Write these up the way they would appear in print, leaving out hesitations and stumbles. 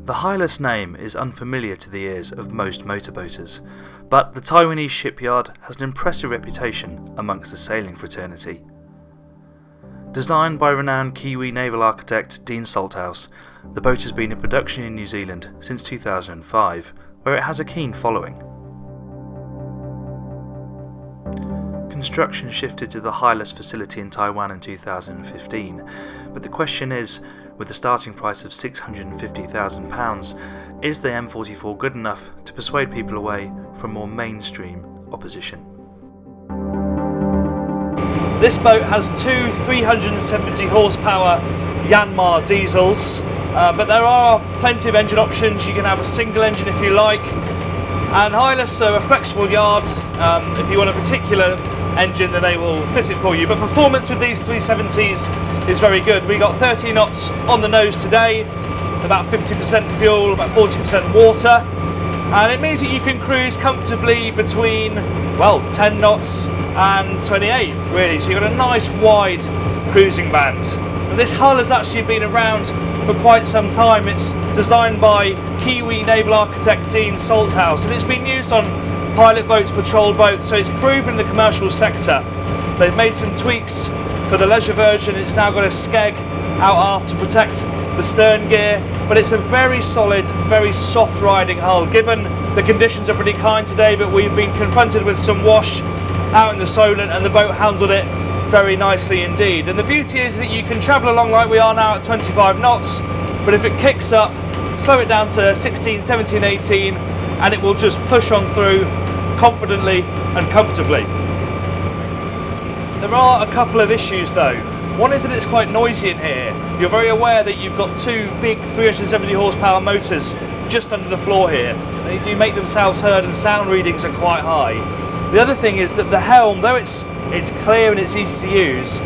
The Hylas name is unfamiliar to the ears of most motorboaters, but the Taiwanese shipyard has an impressive reputation amongst the sailing fraternity. Designed by renowned Kiwi naval architect Dean Salthouse, the boat has been in production in New Zealand since 2005, where it has a keen following. Construction shifted to the Hylas facility in Taiwan in 2015, but the question is, with the starting price of £650,000, is the M44 good enough to persuade people away from more mainstream opposition? This boat has two 370 horsepower Yanmar diesels, but there are plenty of engine options. You can have a single engine if you like, and Hylas are a flexible yard. If you want a particular engine, then they will fit it for you, but performance with these 370s is very good. We got 30 knots on the nose today, about 50% fuel, about 40% water, and it means that you can cruise comfortably between, well, 10 knots and 28 really, so you've got a nice wide cruising band. And this hull has actually been around for quite some time. It's designed by Kiwi naval architect Dean Salthouse, and it's been used on pilot boats, patrol boats, so it's proven in the commercial sector. They've made some tweaks for the leisure version. It's now got a skeg out aft to protect the stern gear, but it's a very solid, very soft riding hull. Given the conditions are pretty kind today, but we've been confronted with some wash out in the Solent and the boat handled it very nicely indeed. And the beauty is that you can travel along like we are now at 25 knots, but if it kicks up, slow it down to 16, 17, 18, and it will just push on through confidently and comfortably. There are a couple of issues though. One is that it's quite noisy in here. You're very aware that you've got two big 370 horsepower motors just under the floor here. They do make themselves heard and sound readings are quite high. The other thing is that the helm, though it's clear and it's easy to use,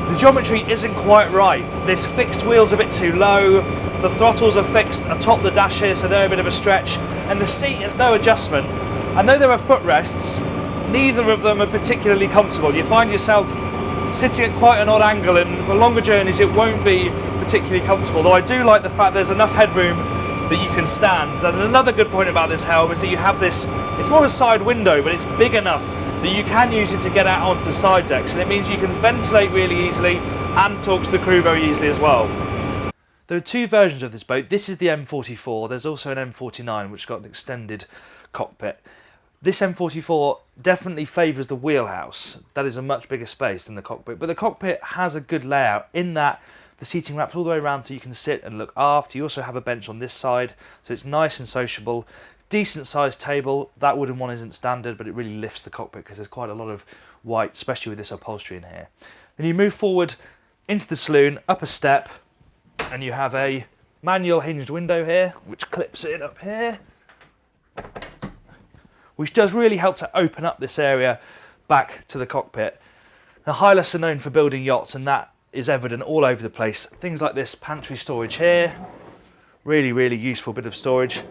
the geometry isn't quite right. This fixed wheel's a bit too low, the throttles are fixed atop the dash here, so they're a bit of a stretch, and the seat has no adjustment. And though there are footrests, neither of them are particularly comfortable. You find yourself sitting at quite an odd angle, and for longer journeys it won't be particularly comfortable, though I do like the fact there's enough headroom that you can stand. And another good point about this helm is that you have this, it's more a side window, but it's big enough that you can use it to get out onto the side decks, and it means you can ventilate really easily and talk to the crew very easily as well. There are two versions of this boat. This is the M44, there's also an M49 which got an extended cockpit. This M44 definitely favours the wheelhouse. That is a much bigger space than the cockpit, but the cockpit has a good layout in that the seating wraps all the way around so you can sit and look aft. You also have a bench on this side, so it's nice and sociable. Decent sized table. That wooden one isn't standard, but it really lifts the cockpit because there's quite a lot of white, especially with this upholstery in here. Then you move forward into the saloon, up a step, and you have a manual hinged window here, which clips in up here, which does really help to open up this area back to the cockpit. The Hylas are known for building yachts, and that is evident all over the place. Things like this pantry storage here, really, really useful bit of storage.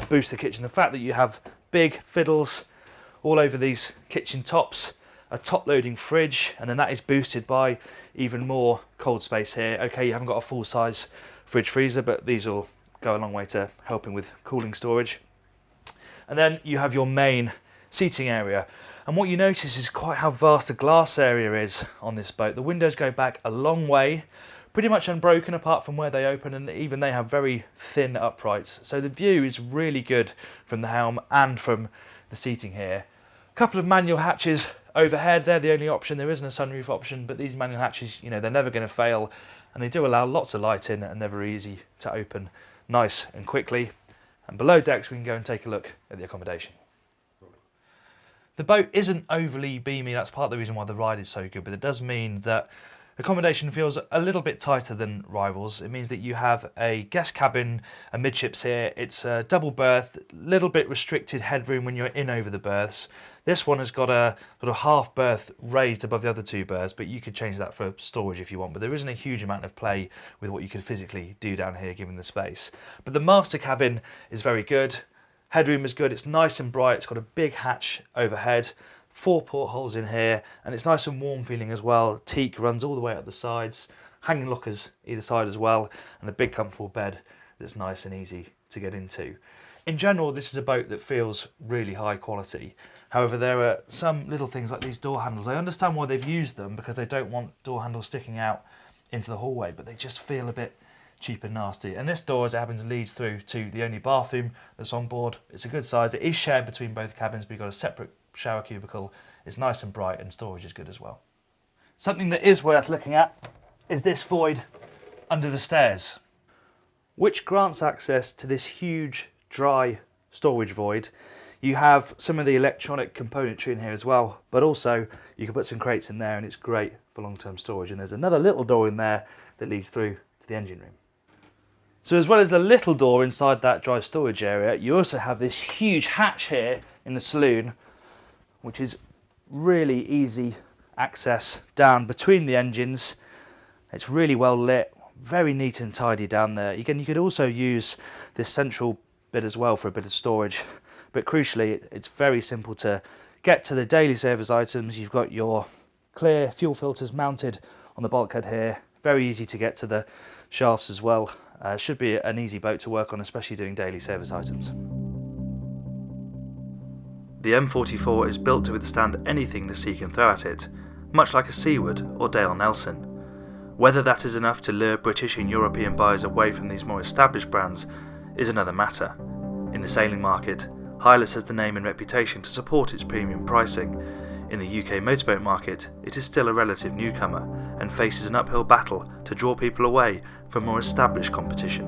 Boost the kitchen. The fact that you have big fiddles all over these kitchen tops, a top loading fridge, and then that is boosted by even more cold space here. Okay, you haven't got a full size fridge freezer, but these will go a long way to helping with cooling storage. And then you have your main seating area, and what you notice is quite how vast the glass area is on this boat. The windows go back a long way, pretty much unbroken apart from where they open, and even they have very thin uprights, so the view is really good from the helm and from the seating here. A couple of manual hatches overhead, they're the only option. There isn't a sunroof option, but these manual hatches, you know, they're never going to fail, and they do allow lots of light in, and they're very easy to open nice and quickly. And below decks we can go and take a look at the accommodation. The boat isn't overly beamy, that's part of the reason why the ride is so good, but it does mean that accommodation feels a little bit tighter than rivals. It means that you have a guest cabin amidships here. It's a double berth, little bit restricted headroom when you're in over the berths. This one has got a sort of half berth raised above the other two berths, but you could change that for storage if you want. But there isn't a huge amount of play with what you could physically do down here given the space. But the master cabin is very good. Headroom is good. It's nice and bright. It's got a big hatch overhead. 4 portholes in here, and it's nice and warm feeling as well. Teak runs all the way up the sides, hanging lockers either side as well, and a big comfortable bed that's nice and easy to get into. In general, this is a boat that feels really high quality. However, there are some little things like these door handles. I understand why they've used them, because they don't want door handles sticking out into the hallway, but they just feel a bit cheap and nasty. And this door, as it happens, leads through to the only bathroom that's on board. It's a good size. It is shared between both cabins, but you've got a separate shower cubicle. It's nice and bright, and storage is good as well. Something that is worth looking at is this void under the stairs, which grants access to this huge dry storage void. You have some of the electronic componentry in here as well, but also you can put some crates in there, and it's great for long-term storage. And there's another little door in there that leads through to the engine room. So as well as the little door inside that dry storage area, you also have this huge hatch here in the saloon, which is really easy access down between the engines. It's really well lit, very neat and tidy down there. Again, you could also use this central bit as well for a bit of storage, but crucially it's very simple to get to the daily service items. You've got your clear fuel filters mounted on the bulkhead here, very easy to get to the shafts as well. Should be an easy boat to work on, especially doing daily service items. The M44 is built to withstand anything the sea can throw at it, much like a Seaward or Dale Nelson. Whether that is enough to lure British and European buyers away from these more established brands is another matter. In the sailing market, Hylas has the name and reputation to support its premium pricing. In the UK motorboat market, it is still a relative newcomer and faces an uphill battle to draw people away from more established competition.